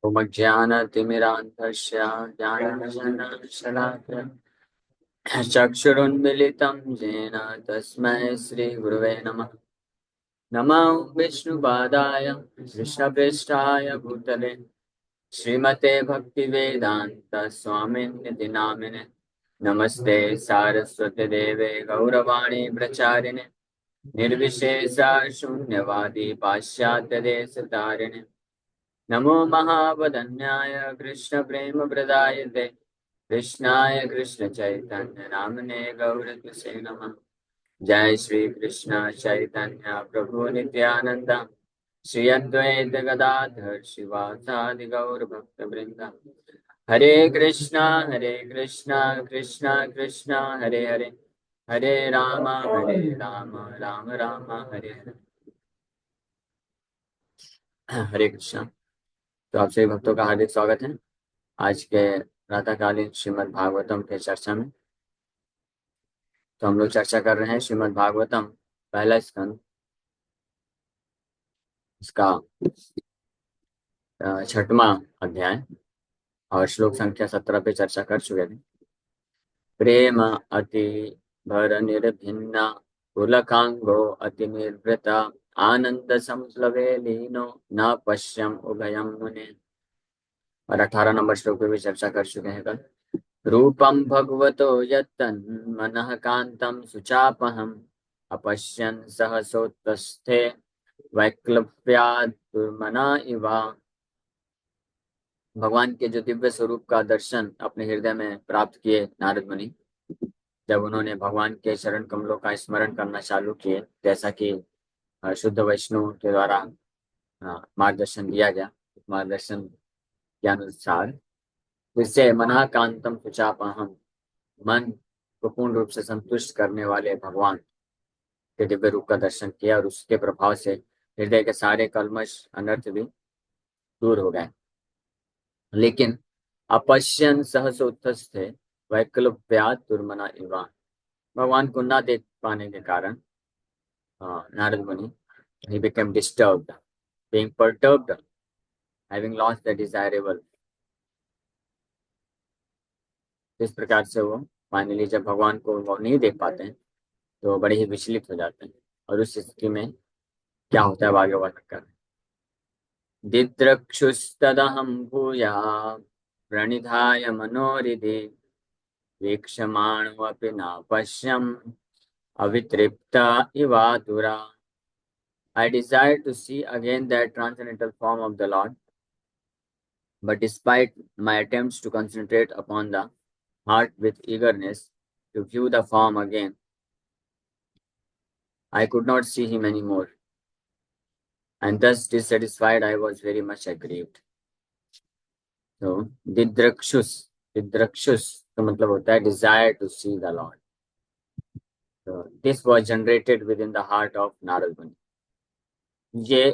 उपज्ञानतिमिरान्धस्य ज्ञानाञ्जनशलाकया चक्षुरुन्मिलितं येन तस्मै श्रीगुरुवे नमः। नमो विष्णुपादाय कृष्णप्रेष्ठाय भूतले श्रीमते भक्तिवेदान्त स्वामिन्निति नामिने। नमस्ते सारस्वती देवे गौरवाणी प्रचारिणे निर्विशेषा शून्यवादी पाश्चात्यदेशतारिणे। नमो महावदन्याय कृष्ण प्रेम प्रदायते कृष्णाय कृष्ण चैतन्य नामने गौरतुसे नमः। जय श्री कृष्ण चैतन्य प्रभु नित्यानंद श्री अद्वैत गदाधर शिवासादि गौर भक्त वृंद। हरे कृष्णा कृष्णा कृष्णा हरे हरे, हरे राम राम राम हरे हरे। हरे कृष्णा। तो आप सभी भक्तों का हार्दिक स्वागत है आज के प्रातःकालीन श्रीमद् भागवतम के चर्चा में। तो हम लोग चर्चा कर रहे हैं श्रीमद् भागवतम पहला स्कंद, इसका छठवां अध्याय और श्लोक संख्या 17 पे चर्चा कर चुके थे। प्रेम अति भर निर्भिन्ना पुलकांगो अति निर्वृता आनंद संप्लवे लीनो न पश्यम उभयम मुने। और 18 नंबर श्लोक पे भी चर्चा कर चुके हैं कल। रूपं भगवतो यत्तन्मनः कान्तं सुचापहम् अपश्यन् सहसोत्तस्थे वैक्लव्यात् दुर्मना इव। भगवान के जो दिव्य स्वरूप का दर्शन अपने हृदय में प्राप्त किए नारद मुनि, जब उन्होंने भगवान के चरण कमलों का स्मरण करना चालू किए, जैसा कि शुद्ध वैष्णव के द्वारा मार्गदर्शन दिया गया, मार्गदर्शन के अनुसार जिससे मना कांतम सुचापहम, मन को पूर्ण रूप से संतुष्ट करने वाले भगवान के दिव्य रूप का दर्शन किया और उसके प्रभाव से हृदय के सारे कल्मश अनर्थ भी दूर हो गए। लेकिन अपश्यन सहस उत्थस्थे वैकल्प्यात् दुर्मना इवा, भगवान को न देख पाने के कारण नारद मुनि he became disturbed, being perturbed, having lost the desirable। इस प्रकार से वो फाइनली जब भगवान को वो नहीं देख पाते हैं तो बड़े ही विचलित हो जाते हैं। और उस स्थिति में क्या होता है आगे वर्णन कर। दिद्रक्षुस्तदहं भूया प्रणिधाय मनोरिधि वीक्षमाणोऽपि न पश्यम् अवितृप्ता इवातुरा। I desire to see again that transcendental form of the Lord, but despite my attempts to concentrate upon the heart with eagerness to view the form again, I could not see him anymore, and thus dissatisfied I was very much aggrieved. So, didrakshus तो मतलब होता है desire to see the Lord. So, this was generated within the heart of Narad Muni. ये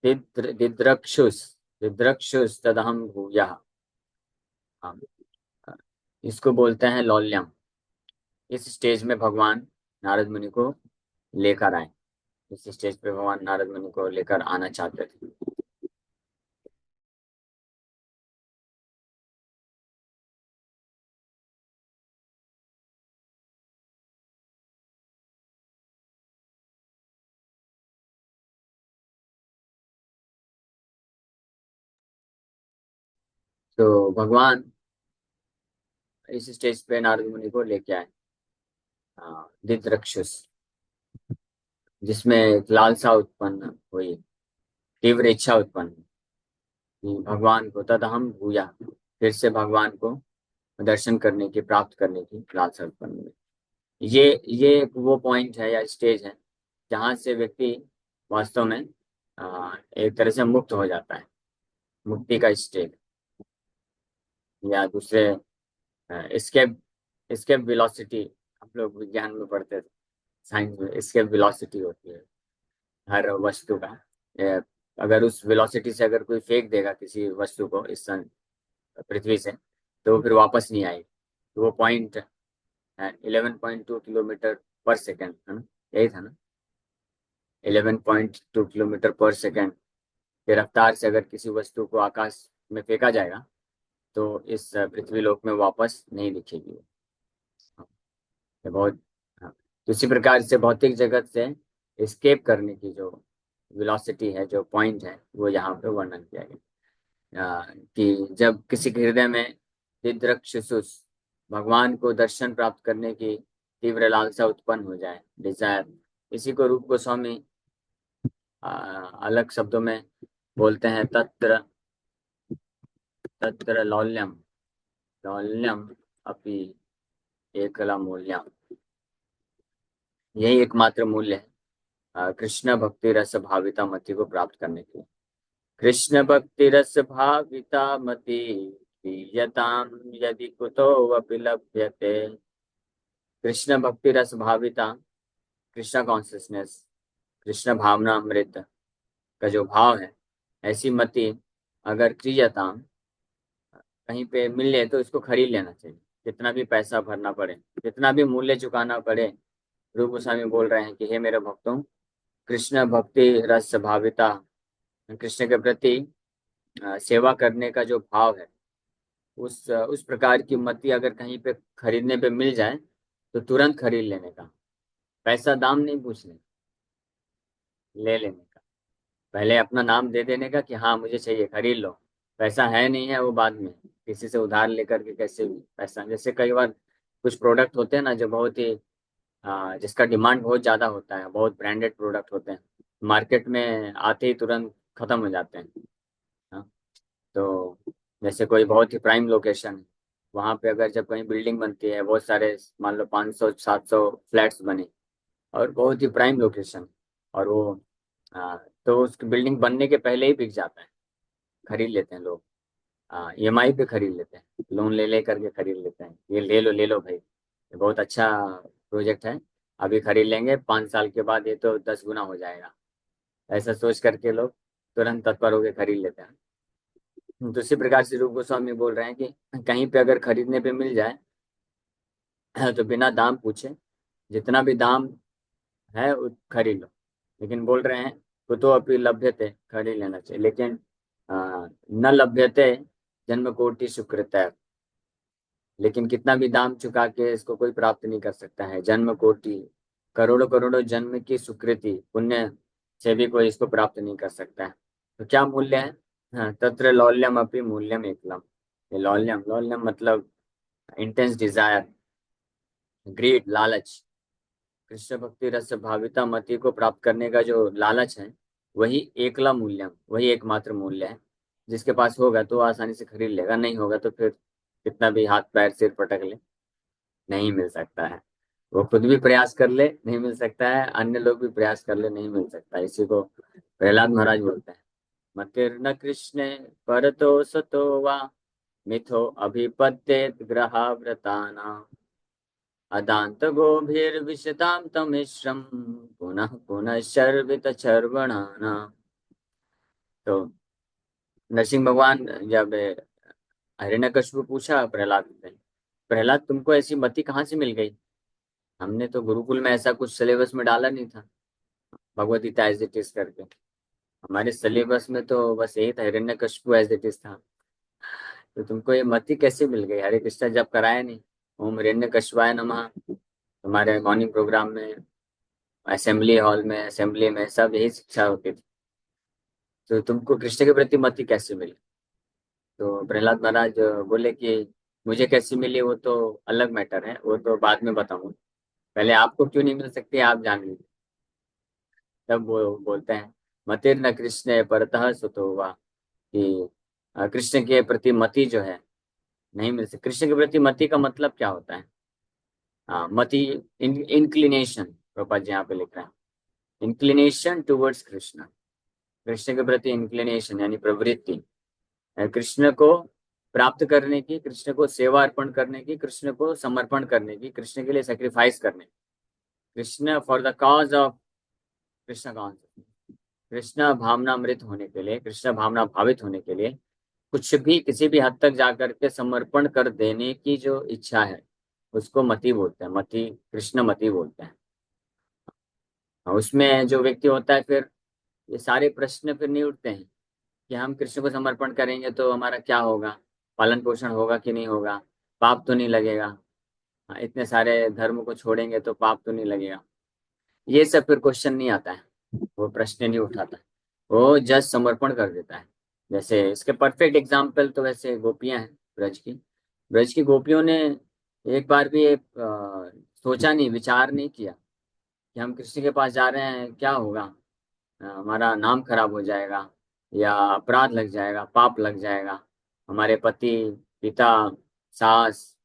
दिद्रक्षुस तदहम भूयः, इसको बोलते हैं लौल्यम। इस स्टेज में भगवान नारद मुनि को लेकर आए, इस स्टेज पे भगवान नारद मुनि को लेकर आना चाहते थे। तो भगवान इस स्टेज पे नारद मुनि को लेके आए दिद्रक्षुस, जिसमें एक लालसा उत्पन्न हुई, तीव्र इच्छा उत्पन्न कि भगवान को तदहम भूया, फिर से भगवान को दर्शन करने की, प्राप्त करने की लालसा उत्पन्न हुई। ये वो पॉइंट है या स्टेज है जहाँ से व्यक्ति वास्तव में एक तरह से मुक्त हो जाता है, मुक्ति का स्टेज, या दूसरे एस्केप एस्केप वेलोसिटी। हम लोग विज्ञान में पढ़ते थे, साइंस में एस्केप वेलोसिटी होती है हर वस्तु का। अगर उस वेलोसिटी से अगर कोई फेंक देगा किसी वस्तु को इस पृथ्वी से, तो फिर वापस नहीं आएगी। तो वो पॉइंट 11.2 किलोमीटर पर सेकेंड है ना, यही था ना, 11.2 किलोमीटर पर सेकेंड की रफ्तार से अगर किसी वस्तु को आकाश में फेंका जाएगा तो इस पृथ्वी लोक में वापस नहीं दिखेगी वो। हाँ, ये बहुत। हाँ, तो इसी प्रकार से भौतिक जगत से एस्केप करने की जो वेलोसिटी है, जो पॉइंट है, वो यहाँ पे वर्णन किया गया। कि जब किसी के हृदय में दिदृक्षुषुष भगवान को दर्शन प्राप्त करने की तीव्र लालसा उत्पन्न हो जाए, डिजायर, इसी को रूप गोस्वामी आ, अलग शब्दों में बोलते हैं, तत्र तत्र लौल्यम, लौल्यम अपि एकला मूल्यम। यही एकमात्र मूल्य है कृष्ण भक्ति रस भाविता मति को प्राप्त करने के लिए। कृष्ण भक्ति रस भाविता मति प्रीयताम यदि कुतो वपि लभ्यते। कृष्ण भक्ति रस भाविता, कृष्ण कॉन्सियसनेस, कृष्ण भावना अमृत का जो भाव है, ऐसी मति अगर क्रियता कहीं पे मिले तो इसको खरीद लेना चाहिए, कितना भी पैसा भरना पड़े, कितना भी मूल्य चुकाना पड़े। रूप गोस्वामी बोल रहे हैं कि हे मेरे भक्तों, कृष्ण भक्ति रस भाविता, कृष्ण के प्रति सेवा करने का जो भाव है, उस प्रकार की मति अगर कहीं पे खरीदने पे मिल जाए तो तुरंत खरीद लेने का, पैसा दाम नहीं पूछने, ले लेने का, पहले अपना नाम दे देने का कि हाँ मुझे चाहिए, खरीद लो। पैसा है नहीं है वो बाद में किसी से उधार लेकर के कैसे भी पैसा, जैसे कई बार कुछ प्रोडक्ट होते हैं ना जो बहुत ही जिसका डिमांड बहुत ज़्यादा होता है, बहुत ब्रांडेड प्रोडक्ट होते हैं, मार्केट में आते ही तुरंत खत्म हो जाते हैं। हाँ, तो जैसे कोई बहुत ही प्राइम लोकेशन, वहाँ पे अगर जब कहीं बिल्डिंग बनती है, बहुत सारे मान लो 500-700 फ्लैट्स बने और बहुत ही प्राइम लोकेशन, और वो तो उस बिल्डिंग बनने के पहले ही बिक जाता है, खरीद लेते हैं लोग, ईएमआई पे खरीद लेते हैं, लोन ले ले करके खरीद लेते हैं, ये ले लो भाई, ये बहुत अच्छा प्रोजेक्ट है, अभी खरीद लेंगे, 5 साल के बाद ये तो 10 गुना हो जाएगा, ऐसा सोच करके लोग तुरंत तत्पर होकर खरीद लेते हैं। तो इसी प्रकार से रूप गोस्वामी बोल रहे हैं कि कहीं पे अगर खरीदने पे मिल जाए तो बिना दाम पूछे, जितना भी दाम है खरीद लो। लेकिन बोल रहे हैं कुतो अपि लभ्यते, खरीद लेना चाहिए, लेकिन न लभ्यते जन्म कोटि सुकृत, लेकिन कितना भी दाम चुका के इसको कोई प्राप्त नहीं कर सकता है, जन्म कोटि, करोड़ों करोड़ों जन्म की सुकृति पुण्य से भी कोई इसको प्राप्त नहीं कर सकता है। तो क्या मूल्य है? हाँ, तत्र लौल्यम अपि मूल्यम एकलम। ये लौल्यम, लौल्यम मतलब इंटेंस डिजायर, ग्रीड, लालच, कृष्ण भक्ति रस भाविता मति को प्राप्त करने का जो लालच है, वही एकला मूल्यम, वही एकमात्र मूल्य है। जिसके पास होगा तो आसानी से खरीद लेगा, नहीं होगा तो फिर कितना भी हाथ पैर सिर पटक ले, नहीं मिल सकता है। वो खुद भी प्रयास कर ले नहीं मिल सकता है, अन्य लोग भी प्रयास कर ले नहीं मिल सकता है। इसी को प्रहलाद महाराज बोलते हैं, मतिर्न कृष्णे परतो सतो वा मिथो अभिपद्येत ग्रहाव्रताना अदांत गोभिर्विशताम तमिश्रम पुनः पुनः शर्वित चर्वणाना। तो नरसिंह भगवान जब हिरण्यकश्यप पूछा प्रहलाद से, प्रहलाद तुमको ऐसी मति कहाँ से मिल गई? हमने तो गुरुकुल में ऐसा कुछ सिलेबस में डाला नहीं था, Bhagavad Gita as it is करके। हमारे सिलेबस में तो बस यही था, हिरण्यकश्यप एज इट इज था। तो तुमको ये मति कैसे मिल गई? हरे कृष्णा जब कराया नहीं, ओम हिरण्यकश्यपाय नमः, हमारे मॉर्निंग प्रोग्राम में, असेंबली हॉल में, असेंबली में सब यही शिक्षा होती थी। तो तुमको कृष्ण के प्रति मति कैसे मिली? तो प्रहलाद महाराज बोले कि मुझे कैसी मिली वो तो अलग मैटर है, वो तो बाद में बताऊंगा, पहले आपको क्यों नहीं मिल सकती आप जान लीजिए। तब वो बोलते हैं, मतिर न कृष्ण परतः सुतो हुआ, कि कृष्ण के प्रति मति जो है नहीं मिल सकती। कृष्ण के प्रति मति का मतलब क्या होता है? मति, इंक्लिनेशन, प्रभुपाद जी यहाँ पे लिख रहे हैं, इंक्लिनेशन टुवर्ड्स कृष्ण, कृष्ण के प्रति इंक्लिनेशन यानी प्रवृत्ति, कृष्ण को प्राप्त करने की, कृष्ण को सेवा अर्पण करने की, कृष्ण को समर्पण करने की, कृष्ण के लिए सेक्रीफाइस करने की, Krishna for the cause of Krishna conscious, Krishna भावनामृत होने के लिए, कृष्ण भावना भावित होने के लिए कुछ भी किसी भी हद तक जाकर के समर्पण कर देने की जो इच्छा है, उसको मति बोलते हैं, मति, कृष्ण मति बोलते हैं। उसमें जो व्यक्ति होता है फिर ये सारे प्रश्न फिर नहीं उठते हैं, कि हम कृष्ण को समर्पण करेंगे तो हमारा क्या होगा, पालन पोषण होगा कि नहीं होगा, पाप तो नहीं लगेगा। हाँ, इतने सारे धर्म को छोड़ेंगे तो पाप तो नहीं लगेगा। ये सब फिर क्वेश्चन नहीं आता है, वो प्रश्न नहीं उठाता, वो जस्ट समर्पण कर देता है। जैसे इसके परफेक्ट एग्जाम्पल तो वैसे गोपियां हैं, ब्रज की गोपियों ने एक बार भी सोचा नहीं, विचार नहीं किया कि हम कृष्ण के पास जा रहे हैं क्या होगा, हमारा नाम खराब हो जाएगा या अपराध लग जाएगा, पाप लग जाएगा, हमारे पति, पिता, सास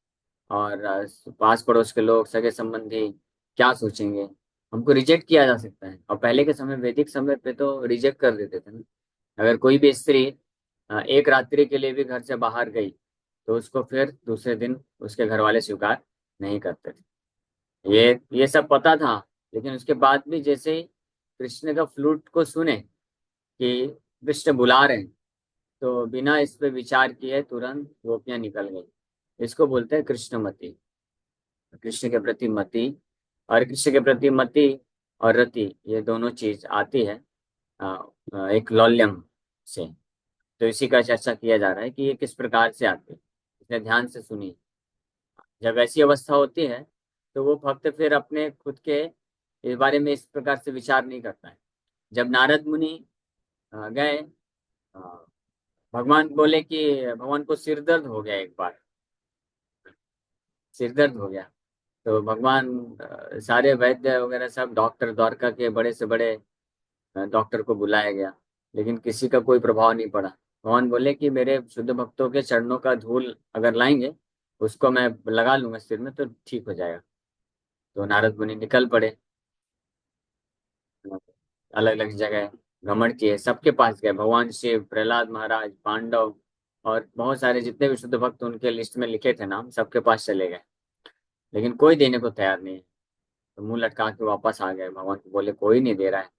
और पास पड़ोस के लोग, सगे संबंधी क्या सोचेंगे, हमको रिजेक्ट किया जा सकता है। और पहले के समय, वैदिक समय पे तो रिजेक्ट कर देते थे ना। अगर कोई भी स्त्री एक रात्रि के लिए भी घर से बाहर गई तो उसको फिर दूसरे दिन उसके घर वाले स्वीकार नहीं करते थे। ये सब पता था, लेकिन उसके बाद भी जैसे ही कृष्ण का फ्लूट को सुने कि कृष्ण बुला रहे हैं, तो बिना इस पे विचार किए तुरंत गोपियां निकल गई। इसको बोलते हैं कृष्णमति, कृष्ण के प्रति मति। और कृष्ण के प्रति मति और रति, ये दोनों चीज आती है एक लौल्यम से। तो इसी का चर्चा किया जा रहा है कि ये किस प्रकार से आती है, इसने ध्यान से सुनी। जब ऐसी अवस्था होती है तो वो भक्त फिर अपने खुद के इस बारे में इस प्रकार से विचार नहीं करता है। जब नारद मुनि गए, अ, भगवान बोले कि भगवान को सिर दर्द हो गया एक बार, सिर दर्द हो गया। तो भगवान सारे वैद्य वगैरह सब डॉक्टर, द्वारका के बड़े से बड़े डॉक्टर को बुलाया गया, लेकिन किसी का कोई प्रभाव नहीं पड़ा। भगवान बोले कि मेरे शुद्ध भक्तों के चरणों का धूल अगर लाएंगे, उसको मैं लगा लूंगा सिर में तो ठीक हो जाएगा। तो नारद मुनि निकल पड़े, अलग अलग जगह भ्रमण किए, सबके पास गए, भगवान शिव, प्रहलाद महाराज, पांडव और बहुत सारे जितने भी शुद्ध भक्त उनके लिस्ट में लिखे थे नाम, सबके पास चले गए, लेकिन कोई देने को तैयार नहीं है। तो मुंह लटका के वापस आ गए, भगवान को बोले कोई नहीं दे रहा है।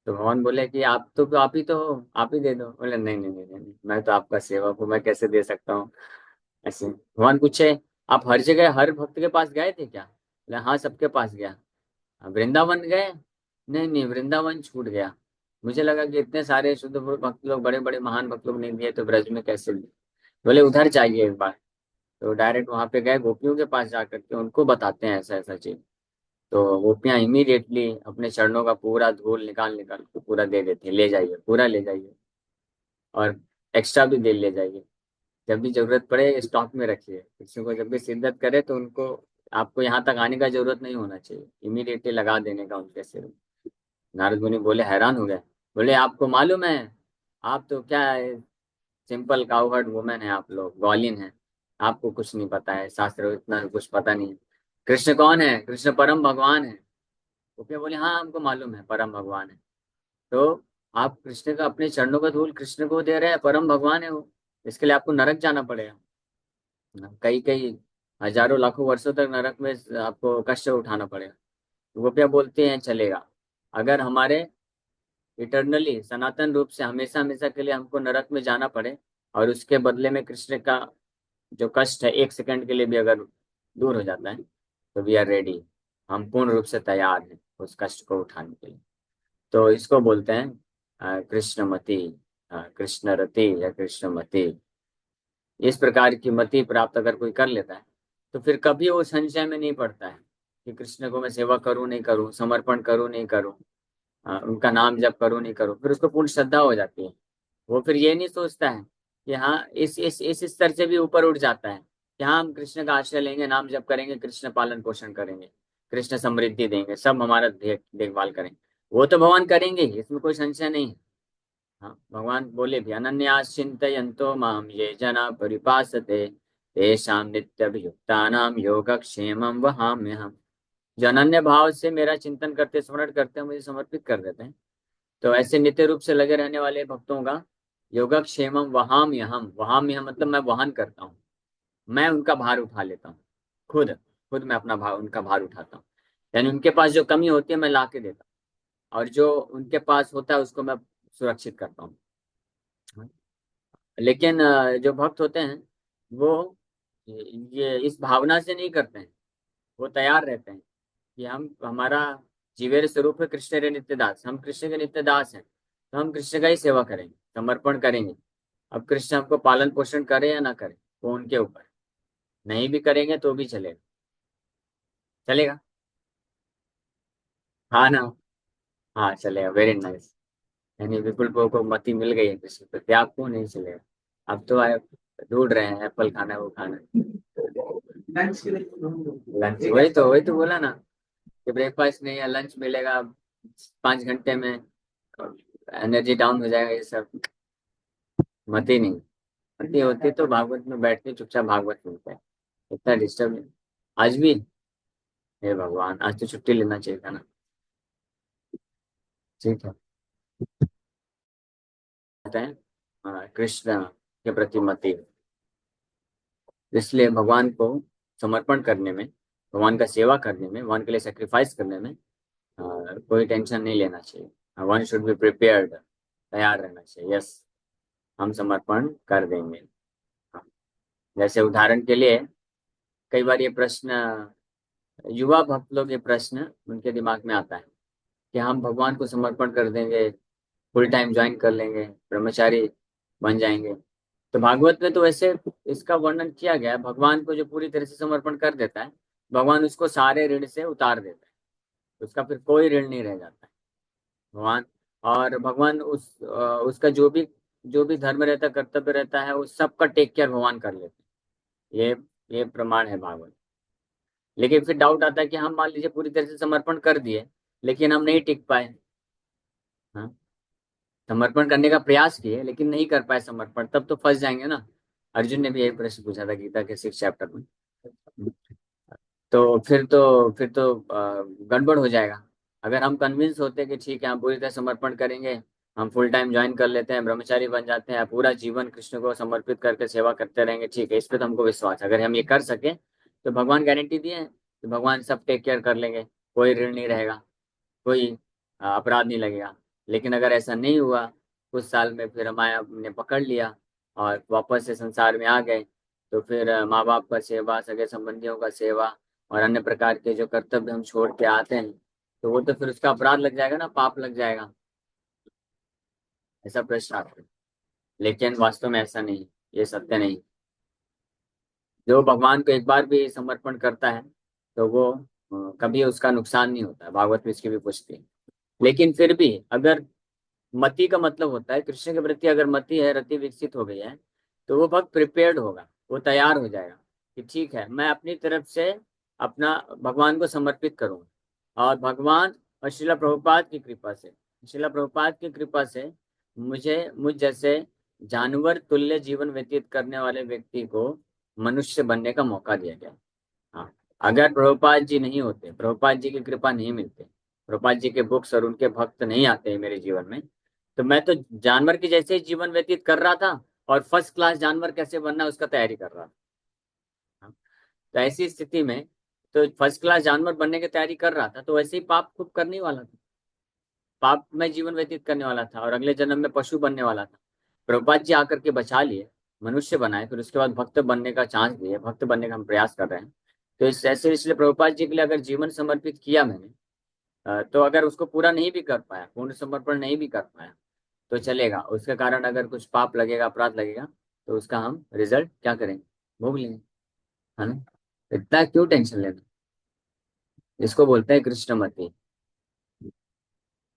तो भगवान बोले कि आप तो आप ही तो हो, आप ही दे दो। बोले नहीं नहीं नहीं नहीं, मैं तो आपका सेवक हूँ, मैं कैसे दे सकता हूँ। ऐसे भगवान पूछे, आप हर जगह हर भक्त के पास गए थे क्या? बोले हाँ, सबके पास गया। वृंदावन गए? नहीं नहीं, वृंदावन छूट गया। मुझे लगा कि इतने सारे शुद्ध भक्त लोग, बड़े बड़े महान भक्त लोग नहीं दिए तो ब्रज में कैसे दिए। बोले उधर चाहिए एक बार। तो डायरेक्ट वहां पे गए, गोपियों के पास जाकर के उनको बताते हैं ऐसा ऐसा चीज। तो गोपियां इमीडिएटली अपने चरणों का पूरा धूल निकाल निकाल के पूरा दे देती है, ले जाइए, पूरा ले जाइए, और एक्स्ट्रा भी दे ले जाइए। जब भी जरूरत पड़े स्टॉक में रखिए, किसी को जब भी शिद्दत करे तो उनको, आपको यहाँ तक आने का जरूरत नहीं होना चाहिए, इमीडिएटली लगा देने का उनके सिर में। नारद मुनि बोले, हैरान हो गए। बोले आपको मालूम है, आप तो क्या है, सिंपल काउहर्ड वुमेन है, आप लोग ग्वालिन है, आपको कुछ नहीं पता है, शास्त्र इतना कुछ पता नहीं है। कृष्ण कौन है? कृष्ण परम भगवान है। वो क्या बोले, हाँ हमको मालूम है परम भगवान है। तो आप कृष्ण का, अपने चरणों का धूल कृष्ण को दे रहे हैं, परम भगवान है वो, इसके लिए आपको नरक जाना पड़ेगा, कई कई हजारों लाखों वर्षों तक नरक में आपको कष्ट उठाना पड़ेगा। गोपियां बोलते हैं चलेगा, अगर हमारे इटरनली सनातन रूप से हमेशा हमेशा के लिए हमको नरक में जाना पड़े, और उसके बदले में कृष्ण का जो कष्ट है एक सेकंड के लिए भी अगर दूर हो जाता है, तो वी आर रेडी, हम पूर्ण रूप से तैयार हैं उस कष्ट को उठाने के लिए। तो इसको बोलते हैं कृष्णमति, कृष्णरति या कृष्णमति। इस प्रकार की मति प्राप्त अगर कोई कर लेता है तो फिर कभी वो संशय में नहीं पड़ता है कि कृष्ण को मैं सेवा करूं नहीं करूं, समर्पण करूं नहीं करूं, उनका नाम जप करूं नहीं करूं, फिर उसको पूर्ण श्रद्धा हो जाती है। वो फिर ये नहीं सोचता है कि हाँ, इस स्तर से भी ऊपर उठ जाता है कि हाँ हम कृष्ण का आश्रय लेंगे, नाम जप करेंगे, कृष्ण पालन पोषण करेंगे, कृष्ण समृद्धि देंगे, सब हमारा देखभाल करेंगे। वो तो भगवान करेंगे ही, इसमें कोई संशय नहीं है। हाँ, भगवान बोले भी, अनन्यास चिंतयन्तो माम ये जना परिपासते तेषां नित्यभियुक्तानां योगक्षेमं वहाम्यहम्। जो अनन्य भाव से मेरा चिंतन करते, स्मरण करते हैं, मुझे समर्पित कर देते हैं, तो ऐसे नित्य रूप से लगे रहने वाले भक्तों का योगक्षेमम वहाम्यहम्। वहाम्यहम् मतलब मैं वहन करता हूँ, मैं उनका भार उठा लेता हूँ, खुद खुद मैं अपना भार, उनका भार उठाता हूँ। यानी उनके पास जो कमी होती है मैं ला के देता हूँ, और जो उनके पास होता है उसको मैं सुरक्षित करता हूँ। लेकिन जो भक्त होते हैं वो ये इस भावना से नहीं करते हैं। वो तैयार रहते हैं कि हम, हमारा जीवेर स्वरूप है कृष्ण रे नित्य दास, हम कृष्ण के नित्य दास हैं, तो हम कृष्ण का ही सेवा करेंगे, समर्पण करेंगे। अब कृष्ण हमको पालन पोषण करे या ना करे वो उनके ऊपर, नहीं भी करेंगे तो भी चलेगा। चलेगा। हाँ ना। हाँ चलेगा, वेरी नाइस। यानी विपुल को मति मिल गई है कृष्ण पे, त्याग को नहीं चलेगा। अब तो आए ढूंढ रहे हैं एप्पल खाना वो खाना। लंच, वही तो बोला ना कि ब्रेकफास्ट नहीं है, लंच मिलेगा 5 घंटे में, एनर्जी डाउन हो जाएगा ये सब। मत ही नहीं। मती होती तो भागवत में बैठते चुपचाप भागवत सुनते हैं, इतना डिस्टर्ब नहीं। आज भी, हे भगवान, आज तो छुट्टी लेना चाहिए था ना। ठीक है। कहते हैं कृष्ण के प्रति मति, इसलिए भगवान को समर्पण करने में, भगवान का सेवा करने में, भगवान के लिए सेक्रीफाइस करने में कोई टेंशन नहीं लेना चाहिए। वन शुड बी प्रिपेयर्ड, तैयार रहना चाहिए। यस, हम समर्पण कर देंगे। हाँ। जैसे उदाहरण के लिए, कई बार ये प्रश्न, युवा भक्त लोग, ये प्रश्न उनके दिमाग में आता है कि हम भगवान को समर्पण कर देंगे, फुल टाइम ज्वाइन कर लेंगे, ब्रह्मचारी बन जाएंगे। तो भागवत में तो वैसे इसका वर्णन किया गया है, भगवान को जो पूरी तरह से समर्पण कर देता है, भगवान उसको सारे ऋण से उतार देता है, उसका फिर कोई ऋण नहीं रह जाता है। भगवान, और भगवान उसका जो भी धर्म रहता है, कर्तव्य रहता है, उस सब का टेक केयर भगवान कर लेते हैं। ये प्रमाण है भागवत। लेकिन फिर डाउट आता है कि हम मान लीजिए पूरी तरह से समर्पण कर दिए, लेकिन हम नहीं टिक पाए। हाँ, समर्पण करने का प्रयास किए लेकिन नहीं कर पाए समर्पण, तब तो फंस जाएंगे ना। अर्जुन ने भी यही प्रश्न पूछा था गीता के 6 चैप्टर में। तो फिर तो गड़बड़ हो जाएगा। अगर हम कन्विंस होते कि ठीक है हम पूरी तरह समर्पण करेंगे, हम फुल टाइम ज्वाइन कर लेते हैं, ब्रह्मचारी बन जाते हैं, पूरा जीवन कृष्ण को समर्पित करके सेवा करते रहेंगे, ठीक है, इस पे तो हमको विश्वास है। अगर हम ये कर सके तो भगवान गारंटी दिए हैं कि भगवान सब टेक केयर कर लेंगे, कोई ऋण नहीं रहेगा, कोई अपराध नहीं लगेगा। लेकिन अगर ऐसा नहीं हुआ, कुछ साल में फिर माया ने पकड़ लिया और वापस से संसार में आ गए, तो फिर माँ बाप का सेवा, सगे संबंधियों का सेवा और अन्य प्रकार के जो कर्तव्य हम छोड़ के आते हैं, तो वो तो फिर उसका अपराध लग जाएगा ना, पाप लग जाएगा। ऐसा प्रश्न आता है। लेकिन वास्तव में ऐसा नहीं, ये सत्य नहीं। जो भगवान को एक बार भी समर्पण करता है तो वो कभी उसका नुकसान नहीं होता है, भागवत में इसकी भी पुष्टि है। लेकिन फिर भी अगर मति का मतलब होता है कृष्ण के प्रति, अगर मति है, रति विकसित हो गई है, तो वो भक्त प्रिपेयर्ड होगा, वो तैयार हो जाएगा कि ठीक है मैं अपनी तरफ से अपना भगवान को समर्पित करूंगा। और भगवान और शिला प्रभुपाद की कृपा से, शिला प्रभुपाद की कृपा से मुझ जैसे जानवर तुल्य जीवन व्यतीत करने वाले व्यक्ति को मनुष्य बनने का मौका दिया गया। हाँ, अगर प्रभुपाद जी नहीं होते, प्रभुपाद जी की कृपा नहीं मिलती, प्रभुपाद जी के बुक्स और उनके भक्त नहीं आते मेरे जीवन में, तो मैं तो जानवर के जैसे ही जीवन व्यतीत कर रहा था, और फर्स्ट क्लास जानवर कैसे बनना है उसका तैयारी कर रहा था। हाँ, तो ऐसी स्थिति में तो फर्स्ट क्लास जानवर बनने की तैयारी कर रहा था, तो वैसे ही पाप खूब करने वाला था, पाप में जीवन व्यतीत करने वाला था, और अगले जन्म में पशु बनने वाला था। प्रभुपाद जी आकर के बचा लिए, मनुष्य बनाए, फिर उसके बाद भक्त बनने का चांस दिए, भक्त बनने का हम प्रयास कर रहे हैं। तो इस ऐसे इसलिए प्रभुपाद जी के लिए अगर जीवन समर्पित किया मैंने, तो अगर उसको पूरा नहीं भी कर पाया, पूर्ण समर्पण नहीं भी कर पाया, तो चलेगा। उसके कारण अगर कुछ पाप लगेगा, अपराध लगेगा, तो उसका हम रिजल्ट क्या करेंगे, भोग लेंगे, है ना। इतना क्यों टेंशन लेना। इसको बोलते हैं कृष्णमति।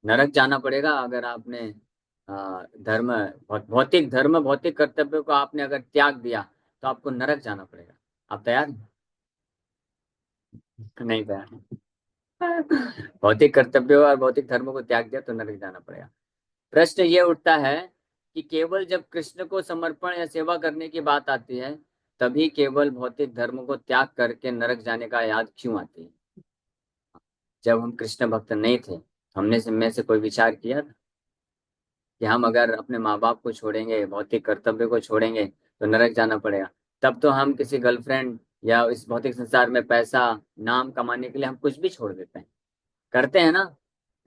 नरक जाना पड़ेगा अगर आपने धर्म, भौतिक धर्म, भौतिक कर्तव्यों को आपने अगर त्याग दिया, तो आपको नरक जाना पड़ेगा। आप तैयार हैं? नहीं तैयार। भौतिक कर्तव्यों और भौतिक धर्मों को त्याग दिया तो नरक जाना पड़ेगा। प्रश्न ये उठता है कि केवल जब कृष्ण को समर्पण या सेवा करने की बात आती है, तभी केवल भौतिक धर्म को त्याग करके नरक जाने का याद क्यों आती है। जब हम कृष्ण भक्त नहीं थे, हमने से में से कोई विचार किया था कि हम अगर अपने माँ बाप को छोड़ेंगे, भौतिक कर्तव्य को छोड़ेंगे, तो नरक जाना पड़ेगा। तब तो हम किसी गर्लफ्रेंड या इस भौतिक संसार में पैसा, नाम कमाने के लिए हम कुछ भी छोड़ देते हैं, करते हैं ना।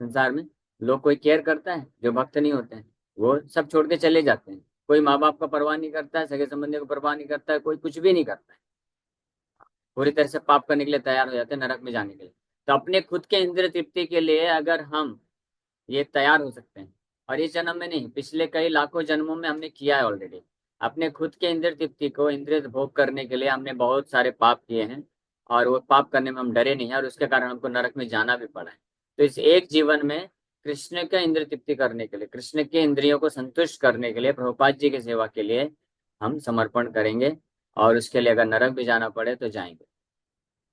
संसार में लोग, कोई केयर करता है जो भक्त नहीं होते हैं, वो सब छोड़ के चले जाते हैं। कोई माँ बाप का परवाह नहीं करता है, सगे संबंधियों को परवाह नहीं करता है, कोई कुछ भी नहीं करता है, पूरी तरह से पाप करने के लिए तैयार हो जाते हैं, नरक में जाने के लिए। तो अपने खुद के इंद्रिय तृप्ति के लिए अगर हम ये तैयार हो सकते हैं, और इस जन्म में नहीं, पिछले कई लाखों जन्मों में हमने किया है ऑलरेडी। अपने खुद के इंद्रिय तृप्ति को, इंद्रिय भोग करने के लिए हमने बहुत सारे पाप किए हैं, और वो पाप करने में हम डरे नहीं है, और उसके कारण हमको नरक में जाना भी पड़ा है। तो इस एक जीवन में कृष्ण का इंद्रिय तृप्ति करने के लिए, कृष्ण के इंद्रियों को संतुष्ट करने के लिए, प्रभुपाद जी की सेवा के लिए हम समर्पण करेंगे। और उसके लिए अगर नरक भी जाना पड़े तो जाएंगे।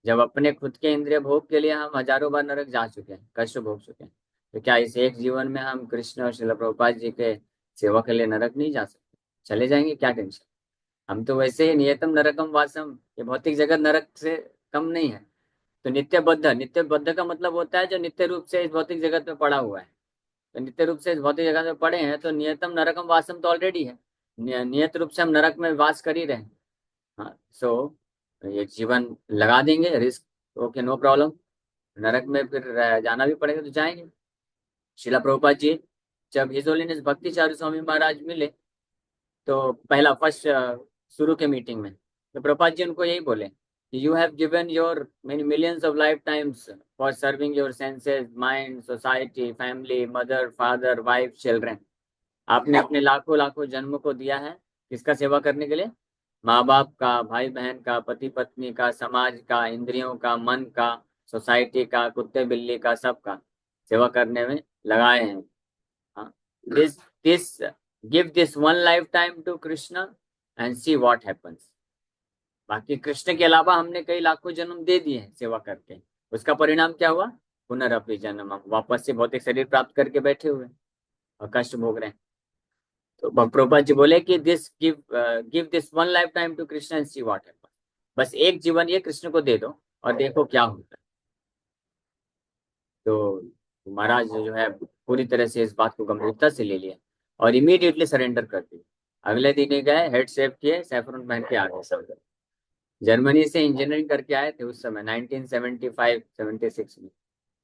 जब अपने खुद के इंद्रिय भोग के लिए हम हजारों बार नरक जा चुके हैं, कष्ट भोग चुके हैं, तो क्या इस एक जीवन में हम कृष्ण और श्रील प्रभुपाद जी के सेवा के लिए नरक नहीं जा सकते? चले जाएंगे, क्या टेंशन। हम तो वैसे ही नियतम नरकम वासम, ये भौतिक जगत नरक से कम नहीं है। तो नित्य बद्ध का मतलब होता है जो नित्य रूप से इस भौतिक जगत में पड़ा हुआ है। तो नित्य रूप से इस भौतिक जगत में पड़े हैं, तो नियतम नरकम वासम तो ऑलरेडी है। नियत रूप से हम नरक में वास कर ही रहे हैं। हाँ, सो ये जीवन लगा देंगे रिस्क, ओके, नो प्रॉब्लम। नरक में फिर जाना भी पड़ेगा तो जाएंगे। शिला प्रभुपाद जी जब हिज होलीनेस भक्ति चारू स्वामी महाराज मिले, तो पहला फर्स्ट शुरू के मीटिंग में तो प्रभुपाद जी उनको यही बोले कि you have given your many millions of life times for serving your senses, mind, society, family, mother, father, wife, children. आपने अपने लाखों लाखों जन्म को दिया है किसका सेवा करने के लिए? माँ बाप का, भाई बहन का, पति पत्नी का, समाज का, इंद्रियों का, मन का, सोसाइटी का, कुत्ते बिल्ली का, सबका सेवा करने में लगाए हैं। हाँ, this this give this one life time to Krishna and see what happens. बाकी कृष्ण के अलावा हमने कई लाखों जन्म दे दिए हैं सेवा करके, उसका परिणाम क्या हुआ? पुनरअपि जन्म, हम वापस से भौतिक शरीर प्राप्त करके बैठे हुए हैं और कष्ट भोग रहे हैं। तो प्रभुपाद जी बोले कि this give give this one life time to Krishna and see what happens. बस एक जीवन ये कृष्ण को दे दो और देखो क्या होता है। तो महाराज जो है पूरी तरह से इस बात को गंभीरता से ले लिया और इमीडिएटली सरेंडर कर दिया। अगले दिन ही गए, हेड सेव किए, सैफरन पहन के आ गए सब। जर्मनी से इंजीनियरिंग करके आए थे उस समय 1975-76 में,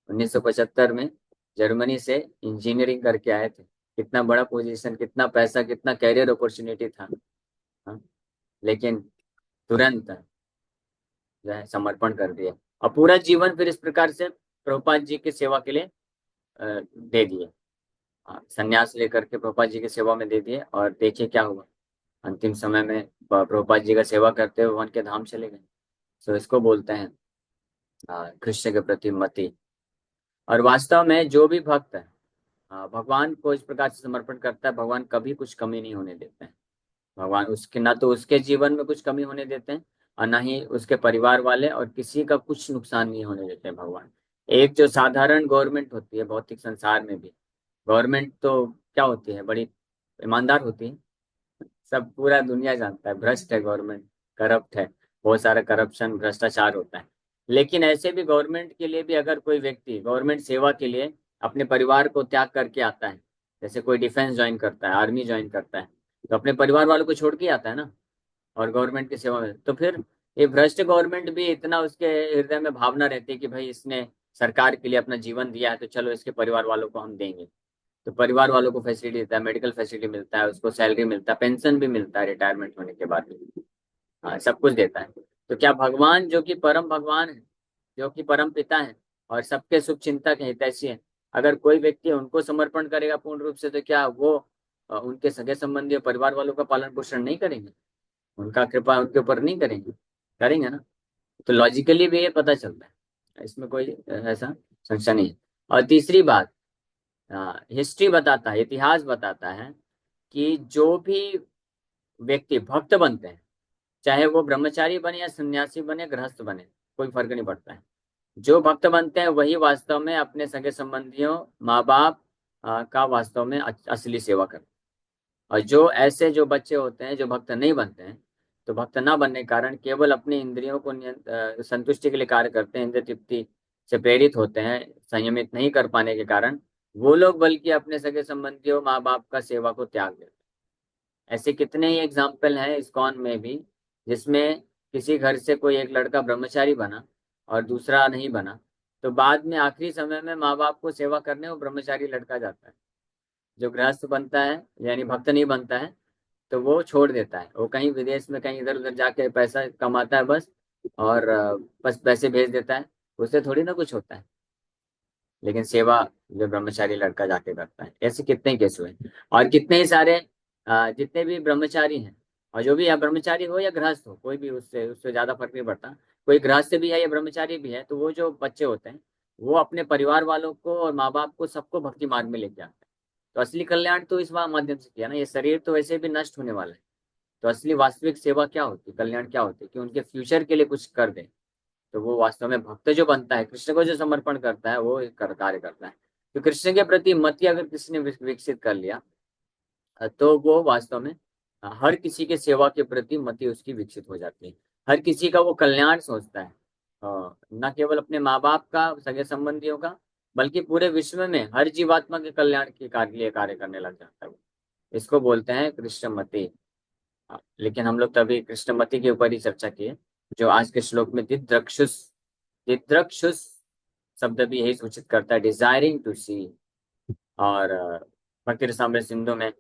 1975 में जर्मनी से इंजीनियरिंग करके आए थे। कितना बड़ा पोजीशन, कितना पैसा, कितना कैरियर अपॉर्चुनिटी था। हाँ? लेकिन तुरंत जो है समर्पण कर दिया, और पूरा जीवन फिर इस प्रकार से प्रभुपाद जी की सेवा के लिए दे दिए। संन्यास लेकर के प्रभुपाद जी की सेवा में दे दिए, और देखिए क्या हुआ। अंतिम समय में प्रभुपाद जी का सेवा करते हुए वन के धाम चले गए। सो इसको बोलते हैं कृष्ण के प्रति मति। और वास्तव में जो भी भक्त है भगवान को इस प्रकार से समर्पण करता है, भगवान कभी कुछ कमी नहीं होने देते हैं। भगवान उसके ना तो उसके जीवन में कुछ कमी होने देते हैं, और ना ही उसके परिवार वाले और किसी का कुछ नुकसान नहीं होने देते हैं भगवान। एक जो साधारण गवर्नमेंट होती है भौतिक संसार में भी, गवर्नमेंट तो क्या होती है, बड़ी ईमानदार होती है। सब पूरा दुनिया जानता है भ्रष्ट है गवर्नमेंट, करप्ट है, बहुत सारा करप्शन भ्रष्टाचार होता है। लेकिन ऐसे भी गवर्नमेंट के लिए भी अगर कोई व्यक्ति गवर्नमेंट सेवा के लिए अपने परिवार को त्याग करके आता है, जैसे कोई डिफेंस ज्वाइन करता है, आर्मी ज्वाइन करता है, तो अपने परिवार वालों को छोड़ के आता है ना, और गवर्नमेंट की सेवा में, तो फिर ये भ्रष्ट गवर्नमेंट भी इतना उसके हृदय में भावना रहती है कि भाई इसने सरकार के लिए अपना जीवन दिया है, तो चलो इसके परिवार वालों को हम देंगे। तो परिवार वालों को फैसिलिटी देता है, मेडिकल फैसिलिटी मिलता है, उसको सैलरी मिलता है, पेंशन भी मिलता है रिटायरमेंट होने के बाद भी। हाँ, सब कुछ देता है। तो क्या भगवान जो कि परम भगवान है, जो कि परम पिता है और सबके शुभ चिंतक है, हितैषी है, अगर कोई व्यक्ति उनको समर्पण करेगा पूर्ण रूप से, तो क्या वो उनके सगे संबंधी और परिवार वालों का पालन पोषण नहीं करेंगे? उनका कृपा उनके ऊपर नहीं करेंगे? करेंगे ना। तो लॉजिकली भी ये पता चलता है, इसमें कोई ऐसा संशय नहीं है। और तीसरी बात, हिस्ट्री बताता है, इतिहास बताता है कि जो भी व्यक्ति भक्त बनते हैं, चाहे वो ब्रह्मचारी बने या सन्यासी बने, गृहस्थ बने, कोई फर्क नहीं पड़ता है। जो भक्त बनते हैं वही वास्तव में अपने सगे संबंधियों, माँ बाप का वास्तव में असली सेवा करते हैं। और जो ऐसे जो बच्चे होते हैं जो भक्त नहीं बनते हैं, तो भक्त ना बनने के कारण केवल अपनी इंद्रियों को संतुष्टि के लिए कार्य करते हैं, इंद्रिय तृप्ति से प्रेरित होते हैं, संयमित नहीं कर पाने के कारण वो लोग बल्कि अपने सगे संबंधियों, माँ बाप का सेवा को त्याग देते हैं। ऐसे कितने ही एग्जाम्पल हैं इस्कॉन में भी, जिसमें किसी घर से कोई एक लड़का ब्रह्मचारी बना और दूसरा नहीं बना, तो बाद में आखिरी समय में माँ बाप को सेवा करने वो ब्रह्मचारी लड़का जाता है। जो गृहस्थ बनता है यानी भक्त नहीं बनता है, तो वो छोड़ देता है, वो कहीं विदेश में कहीं इधर उधर जाके पैसा कमाता है बस, और बस पैसे भेज देता है, उससे थोड़ी ना कुछ होता है। लेकिन सेवा जो ब्रह्मचारी लड़का जाके करता है। ऐसे कितने ही केस हुए और कितने ही सारे जितने भी ब्रह्मचारी हैं, और जो भी या ब्रह्मचारी हो या गृहस्थ हो, कोई भी उससे उससे ज्यादा फर्क नहीं पड़ता। कोई गृहस्थ भी है या ब्रह्मचारी भी है, तो वो जो बच्चे होते हैं वो अपने परिवार वालों को और माँ बाप को सबको भक्ति मार्ग में लेके आते हैं। तो असली कल्याण तो इस माध्यम से किया ना। ये शरीर तो वैसे भी नष्ट होने वाला है। तो असली वास्तविक सेवा क्या होती है, कल्याण क्या होती है, कि उनके फ्यूचर के लिए कुछ कर दे। तो वो वास्तव में भक्त जो बनता है, कृष्ण को जो समर्पण करता है, वो कार्य करता है। तो कृष्ण के प्रति मति अगर किसी ने विकसित कर लिया, तो वो वास्तव में हर किसी के सेवा के प्रति मति उसकी विकसित हो जाती है। हर किसी का वो कल्याण सोचता है, न केवल अपने माँ बाप का, सगे संबंधियों का, बल्कि पूरे विश्व में हर जीवात्मा के कल्याण के कार्य लिए कार्य करने लग जाता है। इसको बोलते हैं कृष्णमति। लेकिन हम लोग तभी कृष्णमति के ऊपर ही चर्चा किए। जो आज के श्लोक में दिद्रक्षुस, दिद्रक्षुस शब्द भी यही सूचित करता है, डिजायरिंग टू सी। और भक्ति रसामृत सिंधु में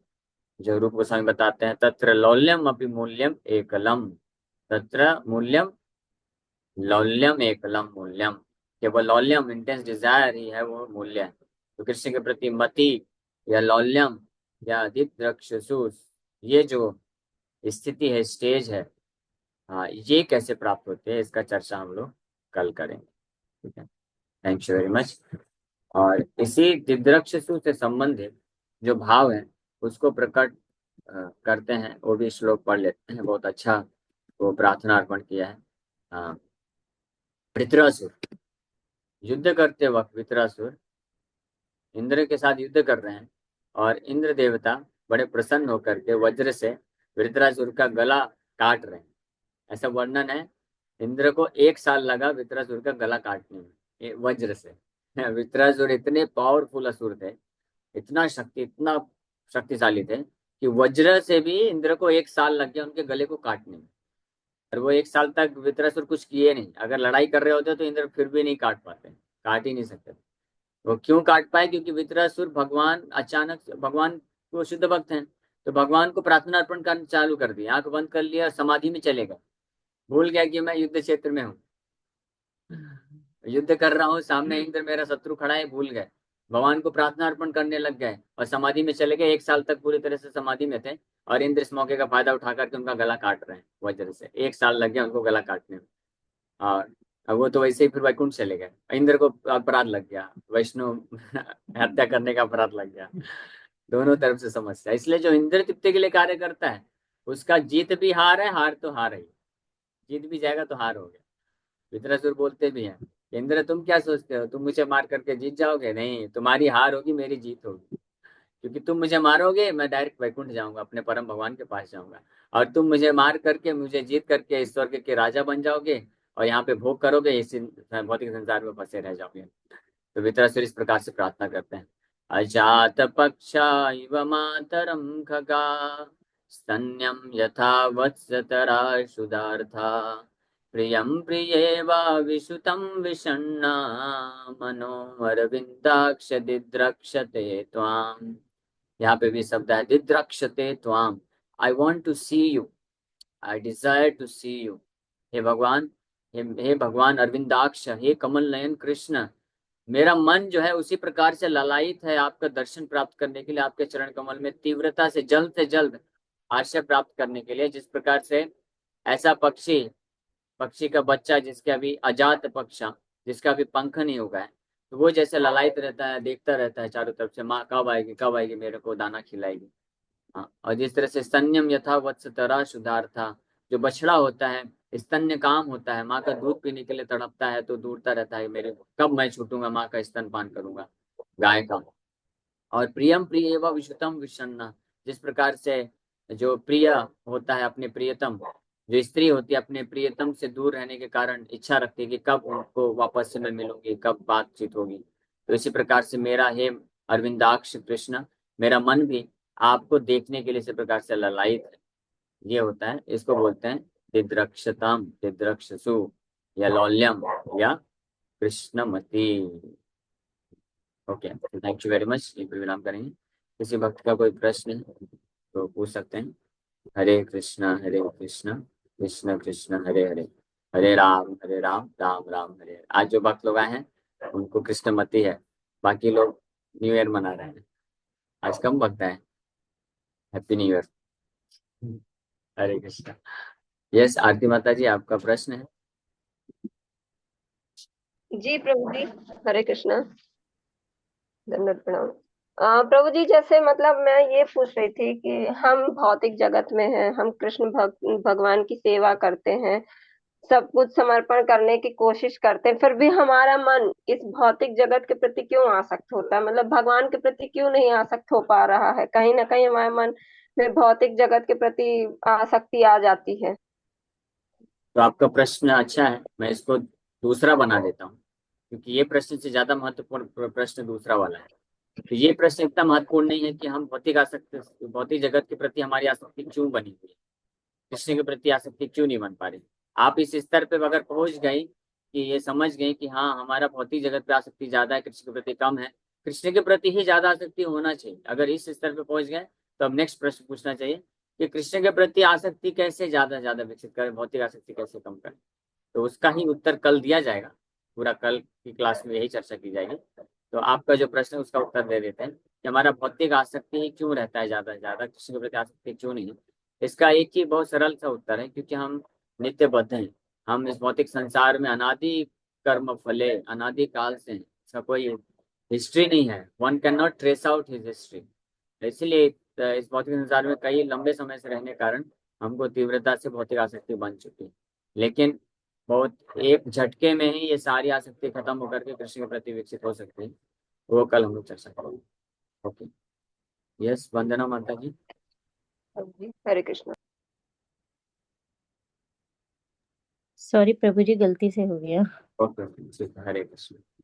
जो रूप गोस्वामी बताते हैं, तत्र लौल्यम अपि मूल्यम एकलम, तत्र मूल्यम लौल्यम एकलम मूल्यम। केवल लौल्यम, इंटेंस डिजायर ही है वो मूल्य है। तो कृष्ण के प्रति मति या लौल्यम या दिद्रक्षुस, ये जो स्थिति है, स्टेज है, हाँ, ये कैसे प्राप्त होते हैं, इसका चर्चा हम लोग कल करेंगे। ठीक है, थैंक यू वेरी मच। और इसी दिद्रक्षसु से संबंधित जो भाव है उसको प्रकट करते हैं। वो भी श्लोक पढ़ लेते हैं, बहुत अच्छा वो प्रार्थना अर्पण किया है। वृत्रासुर, युद्ध करते वक्त वृत्रासुर इंद्र के साथ युद्ध कर रहे हैं, और इंद्र देवता बड़े प्रसन्न होकर के वज्र से वृत्रासुर का गला काट रहे हैं। ऐसा वर्णन है, इंद्र को 1 साल लगा वृत्रासुर का गला काटने में, वज्र से। वृत्रासुर इतने पावरफुल असुर थे, इतना शक्तिशाली थे कि वज्र से भी इंद्र को 1 साल लग गया उनके गले को काटने में। और वो 1 साल तक वृत्रासुर कुछ किए नहीं। अगर लड़ाई कर रहे होते तो इंद्र फिर भी नहीं काट पाते, काट ही नहीं सकते। वो क्यों काट पाए? क्योंकि वृत्रासुर भगवान अचानक भगवान को शुद्ध भक्त हैं, तो भगवान को प्रार्थना अर्पण करना चालू कर दिया, आंख बंद कर लिया, समाधि में चले गए। भूल गया कि मैं युद्ध क्षेत्र में हूँ, युद्ध कर रहा हूँ, सामने इंद्र मेरा शत्रु खड़ा है, भूल गए। भगवान को प्रार्थना अर्पण करने लग गए और समाधि में चले गए। 1 साल तक पूरी तरह से समाधि में थे, और इंद्र इस मौके का फायदा उठा करके उनका गला काट रहे हैं वज्र से। 1 साल लग गया उनको गला काटने में। और अब वो तो वैसे ही फिर वैकुंठ चले गए। इंद्र को अपराध लग गया, वैष्णव हत्या करने का अपराध लग गया। दोनों तरफ से समस्या। इसलिए जो इंद्र तृप्ति के लिए कार्य करता है, उसका जीत भी हार है, हार तो हार है। जीत भी जाएगा तो हार हो गया। वित्रासुर बोलते भी हैं, इंद्र तुम क्या सोचते हो, तुम मुझे मार करके जीत जाओगे? नहीं, तुम्हारी हार होगी, मेरी जीत होगी। क्योंकि तुम मुझे मारोगे, मैं डायरेक्ट वैकुंठ जाऊंगा, अपने परम भगवान के पास जाऊंगा। और तुम मुझे मार करके, मुझे जीत करके इस स्वर्ग के राजा बन जाओगे, और यहाँ पे भोग करोगे, इस भौतिक संसार में फंसे रह जाओगे। तो वित्रासुर इस प्रकार से प्रार्थना करते हैं, अजात पक्षा इव मातरम खगा, स्तन्यम यथा वत्सतरा शुदार्था, प्रियं प्रियेवा विशुतं विषण्णा, मनोरविन्दाक्ष दिद्रक्षते त्वाम्। यहाँ पे भी शब्द है दिद्रक्षते त्वाम। I want to see you, I desire to see you. हे भगवान, हे भगवान अरविंदाक्ष, हे कमल नयन कृष्ण, मेरा मन जो है उसी प्रकार से ललायित है आपका दर्शन प्राप्त करने के लिए, आपके चरण कमल में तीव्रता से जल्द आश्रय प्राप्त करने के लिए। जिस प्रकार से ऐसा पक्षी, पक्षी का बच्चा जिसके अभी अजात पक्षा, जिसका अभी पंख नहीं होगा है, तो वो जैसे ललायित रहता है, देखता रहता है चारों तरफ से, माँ कब आएगी मेरे को दाना खिलाएगी। हाँ, और जिस तरह से स्तन्यम यथा वत्स तरा सुधार्था, जो बछड़ा होता है, स्तन्य काम होता है, माँ का दूध पीने के लिए तड़पता है, तो दूरता रहता है मेरे को, कब मैं छूटूंगा माँ का स्तन पान करूंगा, गाय का। और प्रियम प्रिय एवं विश्रुतम विषण्णा, जिस प्रकार से जो प्रिय होता है अपने प्रियतम, जो स्त्री होती है अपने प्रियतम से दूर रहने के कारण इच्छा रखती है कि कब उनको वापस से मैं मिलूंगी, कब बातचीत होगी। तो इसी प्रकार से मेरा हे अरविंदाक्ष कृष्ण, मेरा मन भी आपको देखने के लिए इसी प्रकार से ललायित है। ये होता है, इसको बोलते हैं दिद्रक्षताम, दिद्रक्षसु, या लौल्यम, या कृष्णमती। Okay, thank you very much. ये विराम करेंगे। किसी भक्त का कोई प्रश्न है तो पूछ सकते हैं। हरे कृष्णा कृष्ण कृष्ण हरे हरे, हरे राम राम राम हरे हरे। आज जो भक्त लोग आए हैं उनको कृष्णमती है, बाकी लोग न्यू ईयर मना रहे हैं। आज कम वक्त है। Happy new year. Hare Krishna. Yes Aarti Mata ji, आपका प्रश्न है। जी प्रभु जी, हरे कृष्णा, दंडवत प्रणाम। प्रभु जी, जैसे मतलब मैं ये पूछ रही थी कि हम भौतिक जगत में हैं, हम कृष्ण भगवान की सेवा करते हैं, सब कुछ समर्पण करने की कोशिश करते हैं, फिर भी हमारा मन इस भौतिक जगत के प्रति क्यों आसक्त होता है? मतलब भगवान के प्रति क्यों नहीं आसक्त हो पा रहा है? कहीं ना कहीं हमारे मन में भौतिक जगत के प्रति आसक्ति आ जाती है। तो आपका प्रश्न अच्छा है, मैं इसको दूसरा बना देता हूँ, क्योंकि ये प्रश्न से ज्यादा महत्वपूर्ण प्रश्न दूसरा वाला है। तो ये प्रश्न इतना महत्वपूर्ण नहीं है कि हम भौतिक जगत के प्रति हमारी आसक्ति क्यों बनी हुई है, कृष्ण के प्रति आसक्ति क्यों नहीं बन पा रही। आप इस स्तर पे अगर पहुंच गई कि ये समझ गई कि हाँ हमारा भौतिक जगत पे आसक्ति ज्यादा है, कृष्ण के प्रति कम है, कृष्ण के प्रति ही ज्यादा आसक्ति होना चाहिए। अगर इस स्तर पे पहुंच गए तो अब नेक्स्ट प्रश्न पूछना चाहिए कि कृष्ण के प्रति आसक्ति कैसे ज्यादा विकसित करें, भौतिक आसक्ति कैसे कम करें। तो उसका ही उत्तर कल दिया जाएगा। पूरा कल की क्लास में यही चर्चा की जाएगी। तो आपका जो प्रश्न है उसका उत्तर दे देते हैं कि हमारा भौतिक आसक्ति ही क्यों रहता है ज्यादा से ज्यादा, कृष्ण के प्रति आसक्ति क्यों नहीं है। इसका एक ही बहुत सरल सा उत्तर है, क्योंकि हम नित्यबद्ध हैं। हम इस भौतिक संसार में अनादि कर्म फले अनादि काल से हैं। इसका कोई हिस्ट्री नहीं है, one can not trace out his history. इसलिए इस भौतिक संसार में कई लंबे समय से रहने के कारण हमको तीव्रता से भौतिक आसक्ति बन चुकी है। लेकिन बहुत एक झटके में ही ये सारी आसक्ति खत्म होकर के कृष्ण के प्रति विकसित हो सकती है। वो कल हम लोग चर्चा करेंगे। ओके। यस, वंदना माता जी। प्रभु जी, हरे कृष्णा। सॉरी प्रभु जी, गलती से हो गया। ओके, हरे कृष्ण।